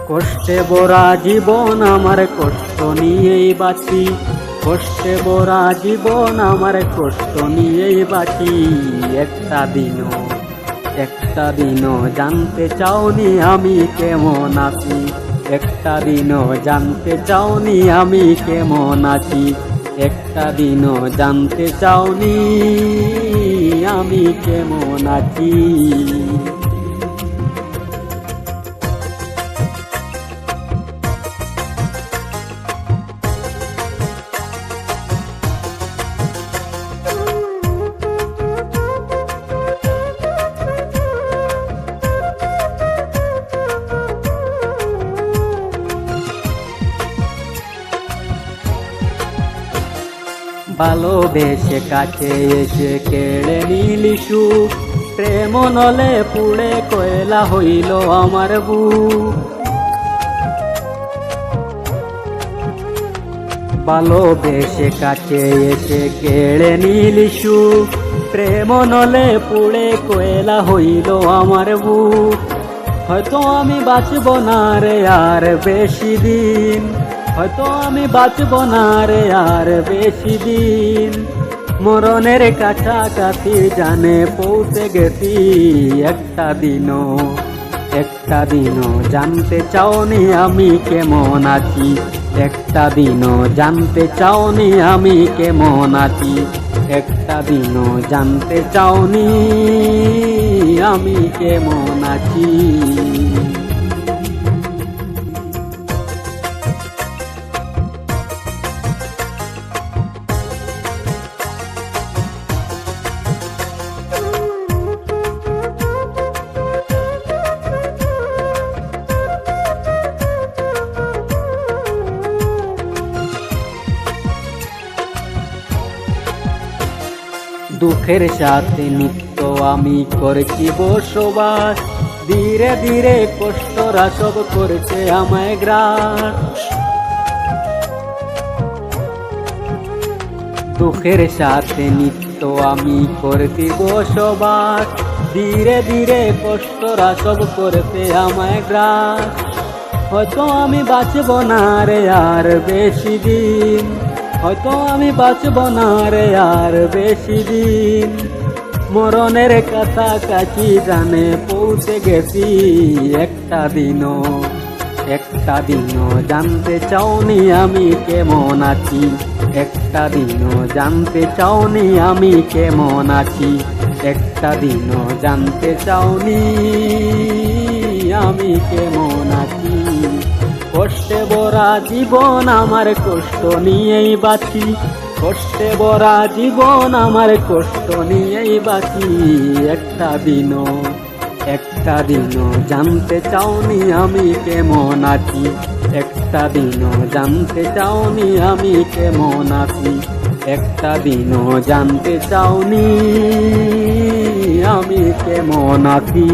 কষ্টে ভরা জীবন আমার, কষ্ট নিয়েই বাঁচি। কষ্টে ভরা জীবন আমার, কষ্ট নিয়েই বাঁচি। একটা দিনও জানতে চাওনি আমি কেমন আছি। একটা দিনও জানতে চাওনি আমি কেমন আছি। একটা দিনও জানতে চাওনি আমি কেমন আছি। ভালোবেসে কাছে এসে কেড়ে নিলি সুখ, প্রেম নলে পুড়ে কয়লা হইল আমার বুক। ভালোবেসে কাছে এসে কেড়ে নিলি সুখ, প্রেম নলে পুড়ে কয়লা হইল আমার বুক। হয়তো আমি বাঁচব না রে আর বেশি দিন, হয়তো আমি বাঁচব না রে আর বেশি দিন। মরণের কাছাকাছি জানে পৌঁছে গেছি। একটা দিনও জানতে চাওনি আমি কেমন আছি। একটা দিনও জানতে চাওনি আমি কেমন আছি। একটা দিনও জানতে চাওনি আমি কেমন আছি। দুঃখের সাথে নিত্য আমি করেছি বসবাস। ধীরে ধীরে কষ্টরা সব করেছে আমায় গ্রাস। দুঃখের সাথে নিত্য আমি করেছি বসবাস। ধীরে ধীরে কষ্টরা সব করেছে আমায় গ্রাস। হয়তো আমি বাঁচব না রে আর বেশি দিন, হয়তো আমি বাঁচব না রে আর বেশি দিন। মরণের কাছাকাছি জানে পৌঁছে গেছি। একটা দিনও জানতে চাওনি আমি কেমন আছি। একটা দিনও জানতে চাওনি আমি কেমন আছি। একটা দিনও জানতে চাওনি আমি কেমন আছি। কষ্টে ভরা জীবন আমার, কষ্ট নিয়েই বাঁচি। কষ্টে ভরা জীবন আমার, কষ্ট নিয়েই বাঁচি। একটা দিনও জানতে চাওনি আমি কেমন আছি। একটা দিনও জানতে চাওনি আমি কেমন আছি। একটা দিনও জানতে চাওনি আমি কেমন আছি।